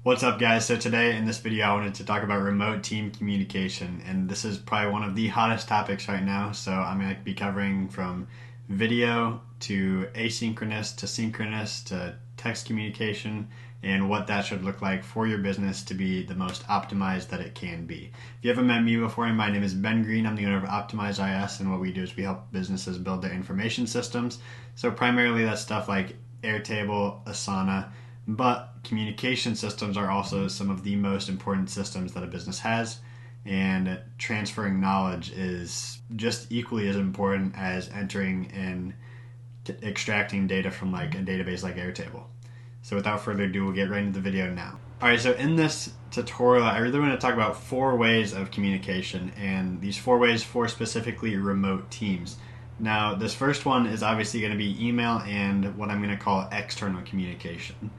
What's up, guys? So today in this video I wanted to talk about remote team communication, and this is probably one of the hottest topics right now. So I'm going to be covering from video to asynchronous to synchronous to text communication and what that should look like for your business to be the most optimized that it can be. If you haven't met me before, my name is bengreen. I'm the owner of optimizeis, and what we do is we help businesses build their information systems. So primarily that's stuff like Airtable, Asana, but communication systems are also some of the most important systems that a business has, and transferring knowledge is just equally as important as entering and extracting data from like a database like Airtable. So without further ado, we'll get right into the video now. Alright, so in this tutorial, I really want to talk about 4 ways of communication, and these 4 ways for specifically remote teams. Now, this first one is obviously going to be email and what I'm going to call external communication.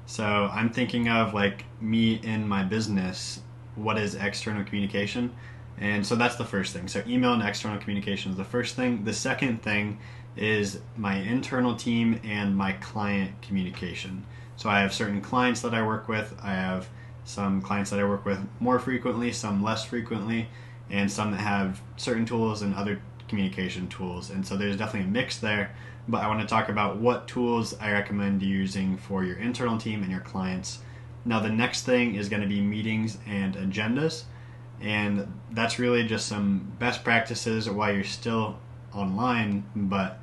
So I'm thinking of like me in my business, what is external communication? And so that's the first thing. So email and external communication is the first thing. The second thing is my internal team and my client communication. So I have certain clients that I work with. I have some clients that I work with more frequently, some less frequently, and some that have certain tools and other communication tools. And so there's definitely a mix there. But I want to talk about what tools I recommend using for your internal team and your clients. Now, the next thing is going to be meetings and agendas. And that's really just some best practices while you're still online, but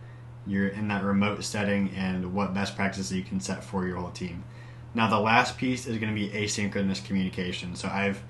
you're in that remote setting, and what best practices you can set for your whole team. Now, the last piece is going to be asynchronous communication. So I've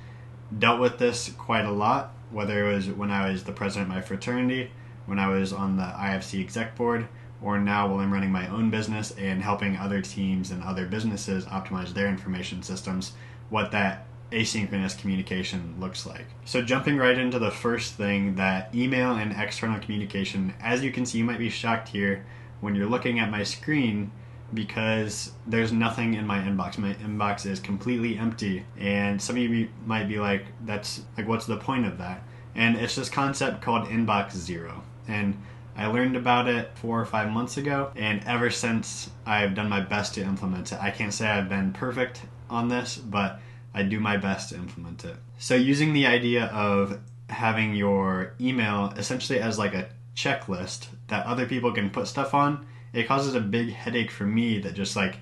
dealt with this quite a lot, whether it was when I was the president of my fraternity, when I was on the IFC exec board, or now while I'm running my own business and helping other teams and other businesses optimize their information systems, what that asynchronous communication looks like. So jumping right into the first thing, that email and external communication, as you can see, you might be shocked here when you're looking at my screen because there's nothing in my inbox. My inbox is completely empty, and some of you might be like, that's like, what's the point of that? And it's this concept called inbox zero. And I learned about it 4 or 5 months ago, and ever since I've done my best to implement it. I can't say I've been perfect on this, but I do my best to implement it. So using the idea of having your email essentially as like a checklist that other people can put stuff on, it causes a big headache for me that just like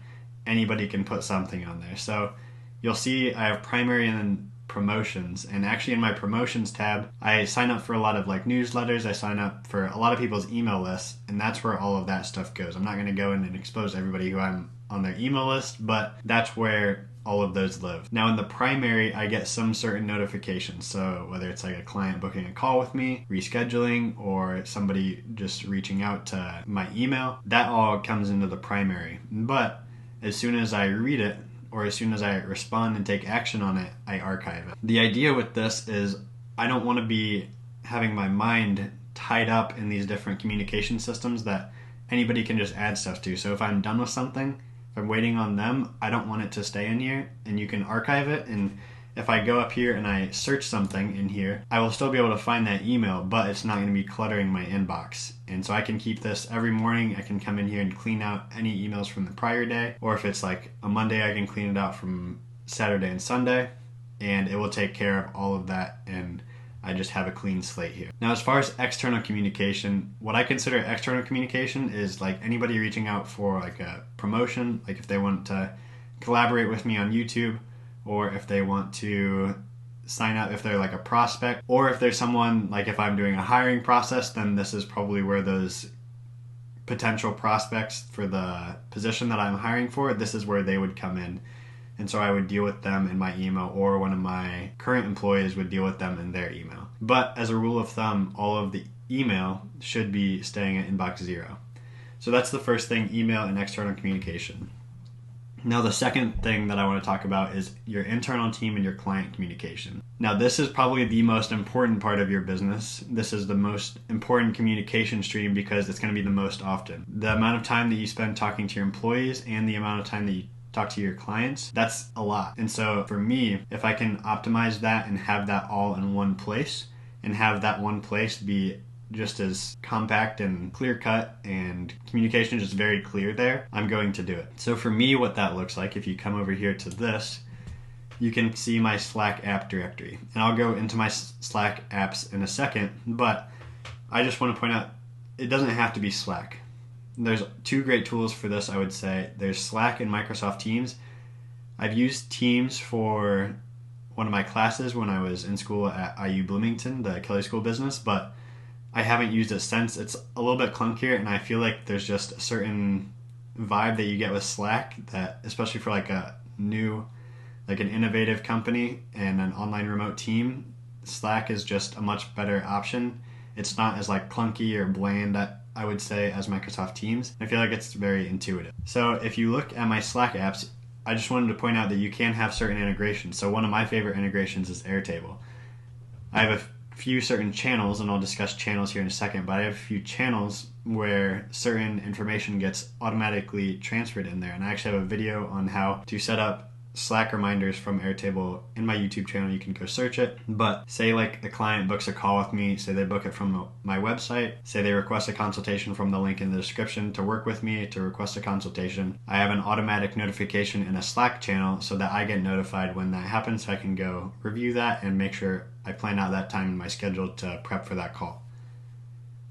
anybody can put something on there. So you'll see I have primary and then promotions, and actually in my promotions tab I sign up for a lot of like newsletters. I sign up for a lot of people's email lists, and that's where all of that stuff goes. I'm not going to go in and expose everybody who I'm on their email list, but that's where all of those live. Now in the primary, I get some certain notifications. So whether it's like a client booking a call with me, rescheduling, or somebody just reaching out to my email, that all comes into the primary. But as soon as I read it, or as soon as I respond and take action on it, I archive it. The idea with this is I don't want to be having my mind tied up in these different communication systems that anybody can just add stuff to. So if I'm done with something, if I'm waiting on them, I don't want it to stay in here, and you can archive it. And if I go up here and I search something in here, I will still be able to find that email, but it's not going to be cluttering my inbox. And so I can keep this every morning. I can come in here and clean out any emails from the prior day, or if it's like a Monday, I can clean it out from Saturday and Sunday, and it will take care of all of that, and I just have a clean slate here. Now, as far as external communication, what I consider external communication is like anybody reaching out for like a promotion, like if they want to collaborate with me on YouTube, or if they want to sign up, if they're like a prospect, or if there's someone, like if I'm doing a hiring process, then this is probably where those potential prospects for the position that I'm hiring for, this is where they would come in. And so I would deal with them in my email, or one of my current employees would deal with them in their email. But as a rule of thumb, all of the email should be staying at inbox zero. So that's the first thing, email and external communication. Now, the second thing that I want to talk about is your internal team and your client communication. Now, this is probably the most important part of your business. This is the most important communication stream because it's going to be the most often. The amount of time that you spend talking to your employees and the amount of time that you talk to your clients, that's a lot. And so for me, if I can optimize that and have that all in one place, and have that one place be just as compact and clear cut and communication just very clear there, I'm going to do it. So for me, what that looks like, if you come over here to this, you can see my Slack app directory. And I'll go into my Slack apps in a second, but I just want to point out it doesn't have to be Slack. There's two great tools for this, I would say. There's Slack and Microsoft Teams. I've used Teams for one of my classes when I was in school at IU Bloomington, the Kelley School of Business, but I haven't used it since. It's a little bit clunkier, and I feel like there's just a certain vibe that you get with Slack that, especially for like a new, like an innovative company and an online remote team, Slack is just a much better option. It's not as like clunky or bland, I would say, as Microsoft Teams. I feel like it's very intuitive. So if you look at my Slack apps, I just wanted to point out that you can have certain integrations. So one of my favorite integrations is Airtable. I have a few certain channels, and I'll discuss channels here in a second, but I have a few channels where certain information gets automatically transferred in there. And I actually have a video on how to set up Slack reminders from Airtable in my YouTube channel. You can go search it. But say like a client books a call with me, say they book it from my website, say they request a consultation from the link in the description to work with me to request a consultation. I have an automatic notification in a Slack channel so that I get notified when that happens, so I can go review that and make sure I plan out that time in my schedule to prep for that call.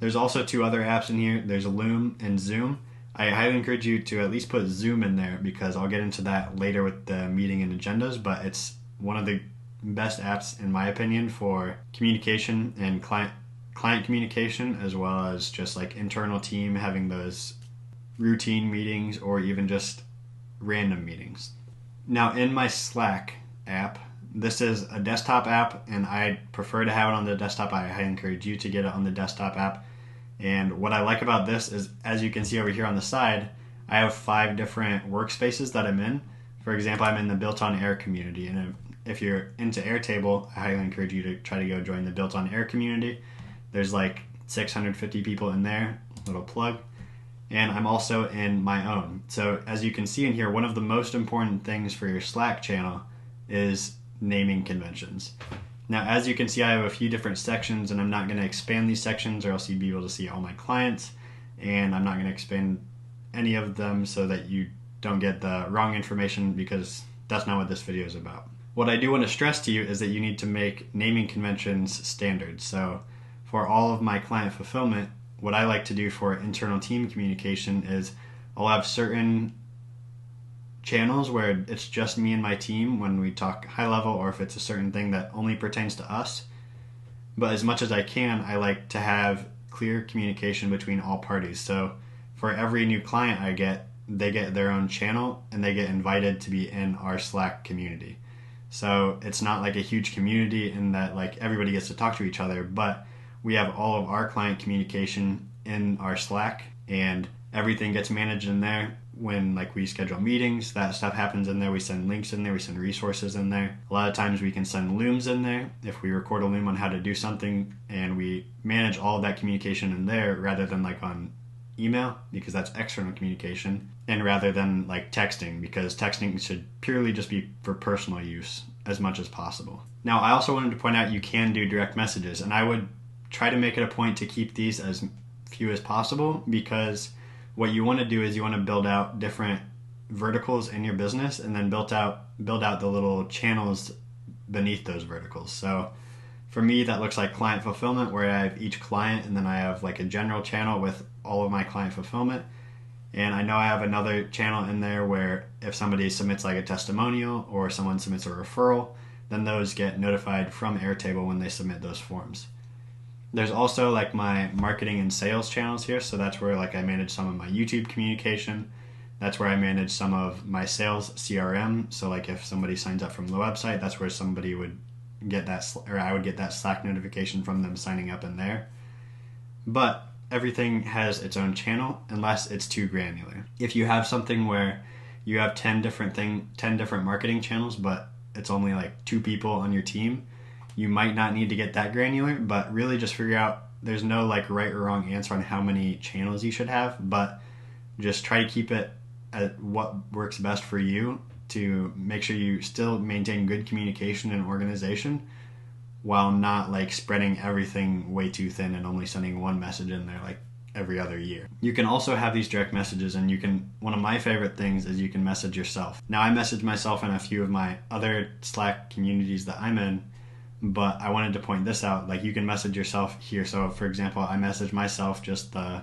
There's also two other apps in here. There's Loom and Zoom. I highly encourage you to at least put Zoom in there because I'll get into that later with the meeting and agendas, but it's one of the best apps in my opinion for communication and client communication, as well as just like internal team having those routine meetings or even just random meetings. Now in my Slack app, this is a desktop app and I prefer to have it on the desktop. I highly encourage you to get it on the desktop app. And what I like about this is, as you can see over here on the side, I have 5 different workspaces that I'm in. For example, I'm in the Built on Air community. And if you're into Airtable, I highly encourage you to try to go join the Built on Air community. There's like 650 people in there, little plug. And I'm also in my own. So as you can see in here, one of the most important things for your Slack channel is naming conventions. Now, as you can see, I have a few different sections, and I'm not going to expand these sections or else you'd be able to see all my clients, and I'm not going to expand any of them so that you don't get the wrong information, because that's not what this video is about. What I do want to stress to you is that you need to make naming conventions standard. So for all of my client fulfillment, what I like to do for internal team communication is I'll have certain channels where it's just me and my team when we talk high level, or if it's a certain thing that only pertains to us. But as much as I can, I like to have clear communication between all parties. So for every new client I get, they get their own channel and they get invited to be in our Slack community. So it's not like a huge community in that like everybody gets to talk to each other, but we have all of our client communication in our Slack and everything gets managed in there. When like we schedule meetings, that stuff happens in there. We send links in there, we send resources in there. A lot of times we can send Looms in there if we record a Loom on how to do something, and we manage all of that communication in there rather than like on email, because that's external communication, and rather than like texting, because texting should purely just be for personal use as much as possible. Now, I also wanted to point out you can do direct messages, and I would try to make it a point to keep these as few as possible, because what you want to do is you want to build out different verticals in your business and then build out the little channels beneath those verticals. So for me, that looks like client fulfillment, where I have each client and then I have like a general channel with all of my client fulfillment. And I know I have another channel in there where if somebody submits like a testimonial or someone submits a referral, then those get notified from Airtable when they submit those forms. There's also like my marketing and sales channels here. So that's where like I manage some of my YouTube communication. That's where I manage some of my sales CRM. So like if somebody signs up from the website, that's where somebody would get that, or I would get that Slack notification from them signing up in there. But everything has its own channel unless it's too granular. If you have something where you have 10 different marketing channels, but it's only like 2 people on your team, you might not need to get that granular, but really just figure out, there's no like right or wrong answer on how many channels you should have, but just try to keep it at what works best for you to make sure you still maintain good communication and organization while not like spreading everything way too thin and only sending one message in there like every other year. You can also have these direct messages, and one of my favorite things is you can message yourself. Now, I message myself in a few of my other Slack communities that I'm in, but I wanted to point this out. Like, you can message yourself here. So for example, I message myself just the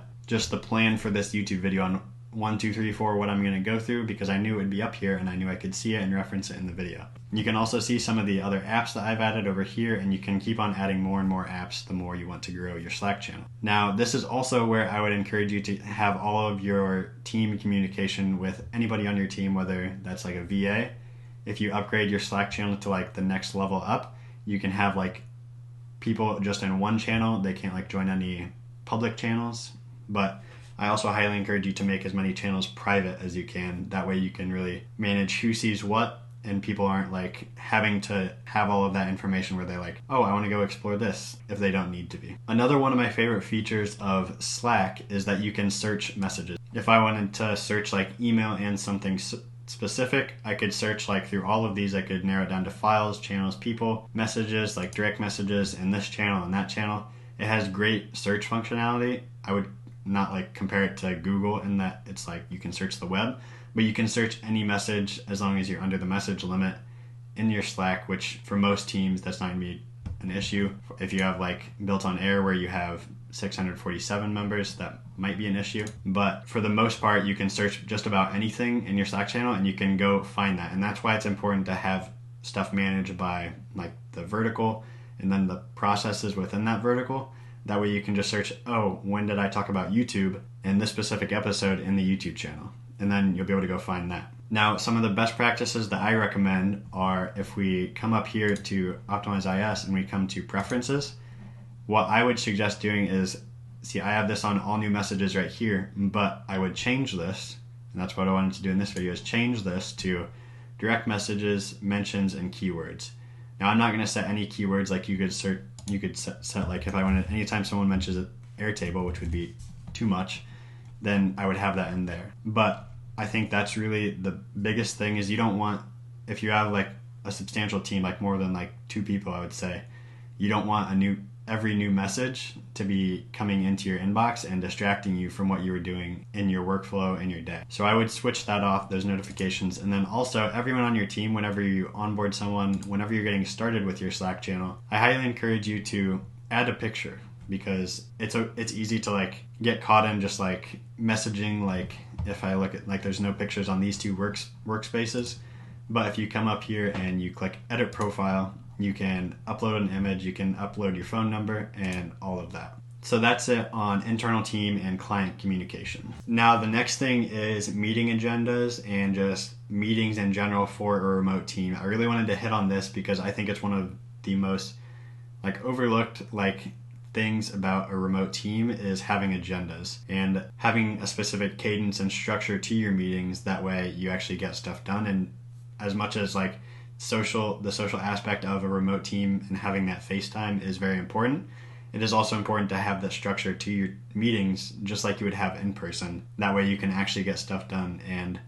plan for this YouTube video on 1, 2, 3, 4, what I'm going to go through, because I knew it would be up here and I knew I could see it and reference it in the video. You can also see some of the other apps that I've added over here, and you can keep on adding more and more apps the more you want to grow your Slack channel. Now, this is also where I would encourage you to have all of your team communication with anybody on your team, whether that's like a VA. If you upgrade your Slack channel to like the next level up, you can have like people just in one channel. They can't like join any public channels, but I also highly encourage you to make as many channels private as you can. That way you can really manage who sees what, and people aren't like having to have all of that information where they're like, oh, I want to go explore this, if they don't need to be. Another one of my favorite features of Slack is that you can search messages. If I wanted to search like email and something specific, I could search like through all of these. I could narrow it down to files, channels, people, messages, like direct messages, and this channel and that channel. It has great search functionality. I would not like compare it to Google in that it's like you can search the web, but you can search any message as long as you're under the message limit in your Slack, which for most teams that's not going to be an issue. If you have like built on Air where you have 647 members, that might be an issue, but for the most part you can search just about anything in your Slack channel and you can go find that. And that's why it's important to have stuff managed by like the vertical and then the processes within that vertical. That way you can just search, oh, when did I talk about YouTube in this specific episode in the YouTube channel? And then you'll be able to go find that. Now, some of the best practices that I recommend are if we come up here to optimizeis and we come to preferences, what I would suggest doing is, see, I have this on all new messages right here, but I would change this, and that's what I wanted to do in this video, is change this to direct messages, mentions, and keywords. Now, I'm not going to set any keywords. Like you could set like if I wanted, anytime someone mentions an Airtable, which would be too much, then I would have that in there. But I think that's really the biggest thing, is you don't want, if you have like a substantial team, like more than like 2 people, I would say, you don't want every new message to be coming into your inbox and distracting you from what you were doing in your workflow in your day. So I would switch that off, those notifications. And then also everyone on your team, whenever you onboard someone, whenever you're getting started with your Slack channel, I highly encourage you to add a picture, because it's easy to like get caught in just like messaging. Like if I look at like there's no pictures on these 2 workspaces, but if you come up here and you click edit profile, you can upload an image, you can upload your phone number, and all of that. So that's it on internal team and client communication. Now the next thing is meeting agendas and just meetings in general for a remote team. I really wanted to hit on this because I think it's one of the most like overlooked like things about a remote team is having agendas and having a specific cadence and structure to your meetings. That way you actually get stuff done. And as much as like the social aspect of a remote team and having that FaceTime is very important, it is also important to have that structure to your meetings just like you would have in person. That way you can actually get stuff done. And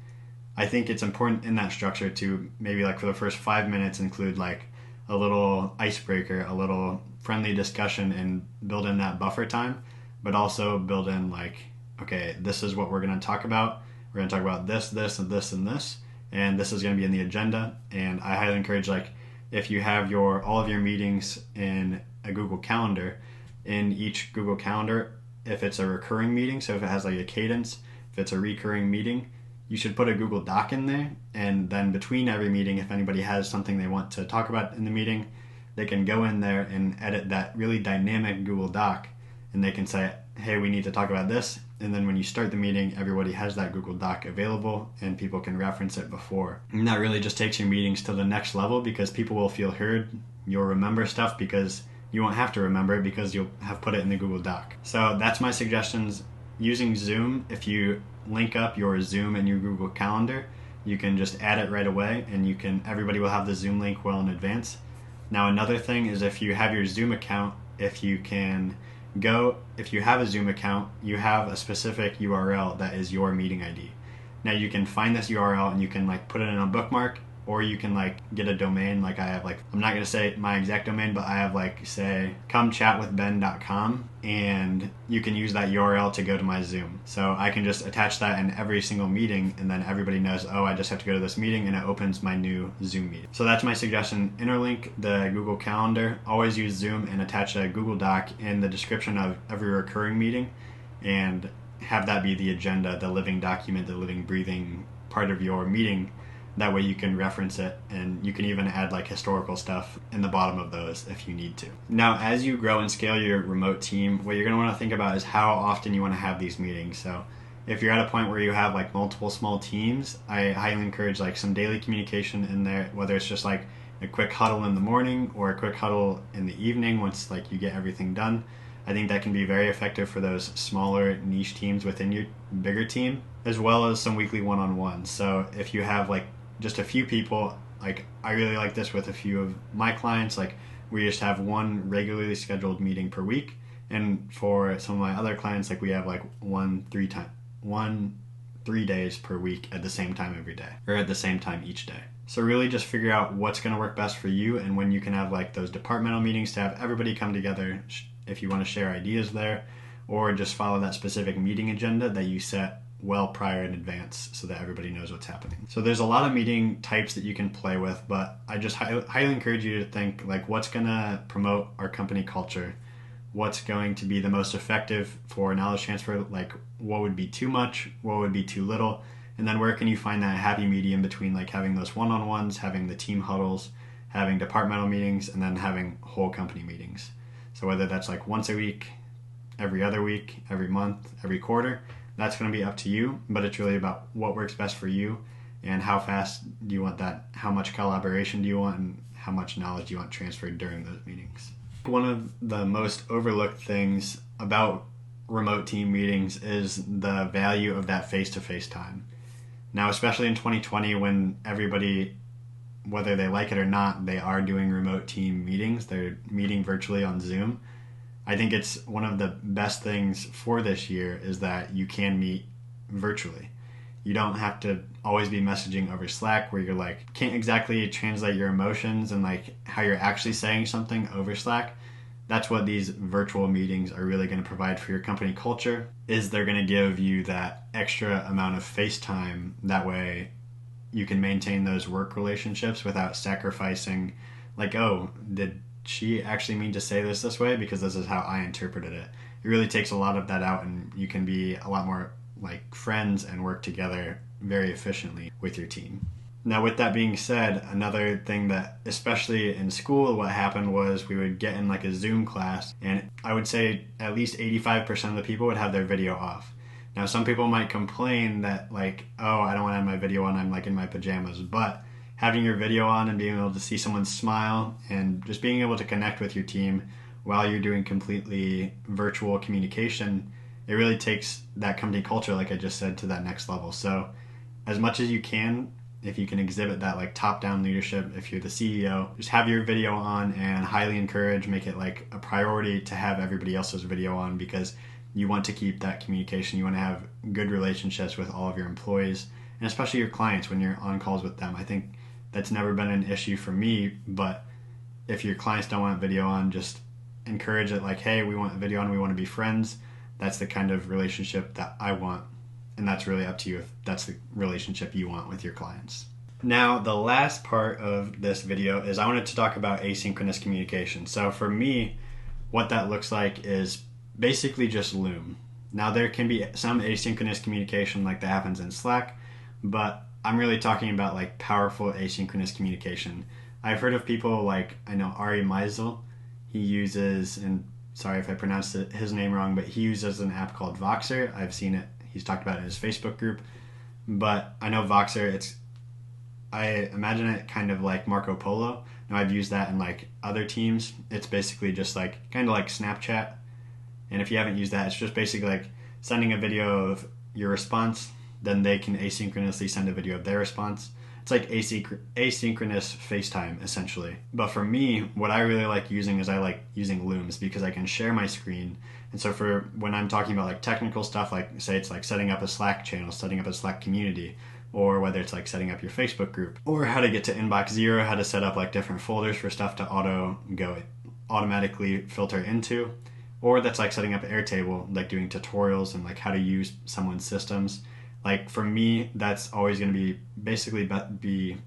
I think it's important in that structure to maybe like for the first 5 minutes include like a little icebreaker, a little friendly discussion, and build in that buffer time, but also build in like, okay, this is what we're going to talk about. We're going to talk about this, this, and this, and this, and this is going to be in the agenda. And I highly encourage, like, if you have all of your meetings in a Google Calendar, in each Google Calendar, if it's a recurring meeting, so if it has like a cadence, if it's a recurring meeting, you should put a Google Doc in there. And then between every meeting, if anybody has something they want to talk about in the meeting, they can go in there and edit that really dynamic Google Doc, and they can say, hey, we need to talk about this. And then when you start the meeting, everybody has that Google Doc available and people can reference it before. And that really just takes your meetings to the next level, because people will feel heard. You'll remember stuff because you won't have to remember it because you'll have put it in the Google Doc. So that's my suggestions. Using Zoom, if you link up your Zoom and your Google Calendar, you can just add it right away, and everybody will have the Zoom link well in advance. Now another thing is, if you have your Zoom account, if you have a Zoom account, you have a specific URL that is your meeting ID. Now you can find this URL and you can like put it in a bookmark, or you can like get a domain. Like I have, like, I'm not going to say my exact domain, but I have like, say, comechatwithben.com, and you can use that URL to go to my Zoom. So I can just attach that in every single meeting, and then everybody knows, oh, I just have to go to this meeting, and it opens my new Zoom meeting. So that's my suggestion. Interlink the Google Calendar, always use Zoom, and attach a Google Doc in the description of every recurring meeting, and have that be the agenda, the living document, the living, breathing part of your meeting. That way you can reference it, and you can even add like historical stuff in the bottom of those if you need to. Now, as you grow and scale your remote team, what you're going to want to think about is how often you want to have these meetings. So if you're at a point where you have like multiple small teams, I highly encourage like some daily communication in there, whether it's just like a quick huddle in the morning or a quick huddle in the evening once like you get everything done. I think that can be very effective for those smaller niche teams within your bigger team, as well as some weekly one-on-ones. So if you have like just a few people, like I really like this with a few of my clients, like we just have one regularly scheduled meeting per week, and for some of my other clients, like we have like 3 days per week at the same time every day, or at the same time each day. So really just figure out what's going to work best for you, and when you can have like those departmental meetings to have everybody come together if you want to share ideas there, or just follow that specific meeting agenda that you set well prior in advance so that everybody knows what's happening. So there's a lot of meeting types that you can play with, but I just highly encourage you to think like, what's going to promote our company culture? What's going to be the most effective for knowledge transfer? Like, what would be too much? What would be too little? And then where can you find that happy medium between like having those one-on-ones, having the team huddles, having departmental meetings, and then having whole company meetings? So whether that's like once a week, every other week, every month, every quarter, that's going to be up to you, but it's really about what works best for you and how fast do you want that, how much collaboration do you want, and how much knowledge do you want transferred during those meetings. One of the most overlooked things about remote team meetings is the value of that face-to-face time. Now, especially in 2020, when everybody, whether they like it or not, they are doing remote team meetings, they're meeting virtually on Zoom. I think it's one of the best things for this year is that you can meet virtually. You don't have to always be messaging over Slack where you're like, can't exactly translate your emotions and like how you're actually saying something over Slack. That's what these virtual meetings are really going to provide for your company culture, is they're going to give you that extra amount of face time. That way you can maintain those work relationships without sacrificing like, oh, did she actually mean to say this way because this is how I interpreted it. It really takes a lot of that out, and you can be a lot more like friends and work together very efficiently with your team. Now, with that being said, another thing that, especially in school, what happened was we would get in like a Zoom class, and I would say at least 85% of the people would have their video off. Now, some people might complain that like, oh, I don't want to have my video on, I'm like in my pajamas, but having your video on and being able to see someone smile and just being able to connect with your team while you're doing completely virtual communication, it really takes that company culture, like I just said, to that next level. So as much as you can, if you can exhibit that like top-down leadership, if you're the CEO, just have your video on, and highly encourage, make it like a priority to have everybody else's video on, because you want to keep that communication. You want to have good relationships with all of your employees, and especially your clients when you're on calls with them. I think that's never been an issue for me, but if your clients don't want video on, just encourage it like, hey, we want a video on, we want to be friends. That's the kind of relationship that I want, and that's really up to you if that's the relationship you want with your clients. Now, the last part of this video is I wanted to talk about asynchronous communication. So for me, what that looks like is basically just Loom. Now, there can be some asynchronous communication like that happens in Slack, but I'm really talking about like powerful asynchronous communication. I've heard of people like, I know Ari Meisel, he uses, and sorry if I pronounced his name wrong, but he uses an app called Voxer. I've seen it, he's talked about it in his Facebook group, but I know Voxer, I imagine it kind of like Marco Polo. Now I've used that in like other teams. It's basically just like, kind of like Snapchat. And if you haven't used that, it's just basically like sending a video of your response, then they can asynchronously send a video of their response. It's like asynchronous FaceTime, essentially. But for me, what I really like using is I like using Looms because I can share my screen. And so for when I'm talking about like technical stuff, like say it's like setting up a Slack channel, setting up a Slack community, or whether it's like setting up your Facebook group, or how to get to inbox zero, how to set up like different folders for stuff to automatically filter into, or that's like setting up Airtable, like doing tutorials and like how to use someone's systems. Like for me, that's always going to be basically be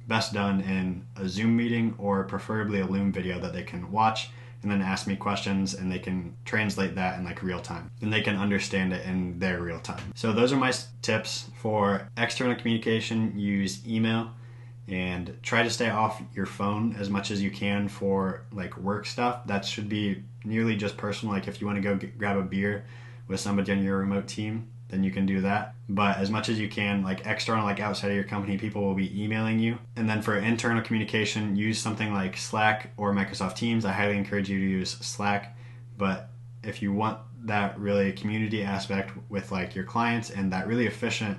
best done in a Zoom meeting, or preferably a Loom video that they can watch and then ask me questions, and they can translate that in like real time and they can understand it in their real time. So those are my tips for external communication. Use email and try to stay off your phone as much as you can for like work stuff. That should be nearly just personal. Like if you want to go grab a beer with somebody on your remote team, then you can do that. But as much as you can, like external, like outside of your company, people will be emailing you. And then for internal communication, use something like Slack or Microsoft Teams. I highly encourage you to use Slack. But if you want that really community aspect with like your clients and that really efficient,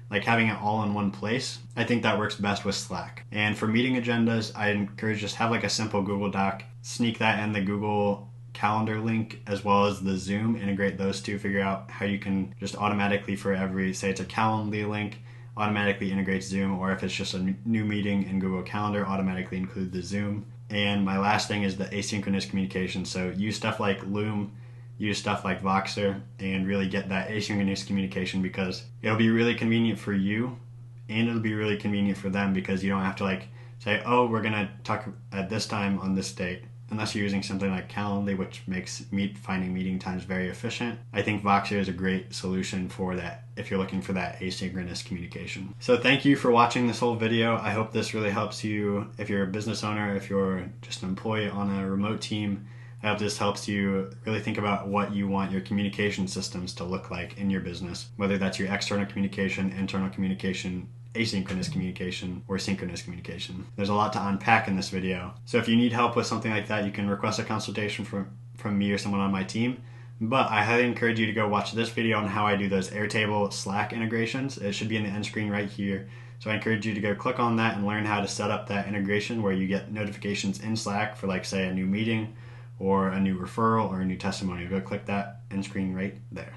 like having it all in one place, I think that works best with Slack. And for meeting agendas, I encourage just have like a simple Google Doc, sneak that in the Google Calendar link as well as the Zoom, integrate those two, figure out how you can just automatically for every, say it's a Calendly link, automatically integrate Zoom, or if it's just a new meeting in Google Calendar, automatically include the Zoom. And my last thing is the asynchronous communication. So use stuff like Loom, use stuff like Voxer, and really get that asynchronous communication, because it'll be really convenient for you and it'll be really convenient for them, because you don't have to like say, oh, we're gonna talk at this time on this date, unless you're using something like Calendly, which makes finding meeting times very efficient. I think Voxer is a great solution for that if you're looking for that asynchronous communication. So thank you for watching this whole video. I hope this really helps you if you're a business owner, if you're just an employee on a remote team. I hope this helps you really think about what you want your communication systems to look like in your business, whether that's your external communication, internal communication, asynchronous communication, or synchronous communication. There's a lot to unpack in this video. So if you need help with something like that, you can request a consultation from me or someone on my team. But I highly encourage you to go watch this video on how I do those Airtable Slack integrations. It should be in the end screen right here. So I encourage you to go click on that and learn how to set up that integration where you get notifications in Slack for like say a new meeting or a new referral or a new testimonial. Go click that end screen right there.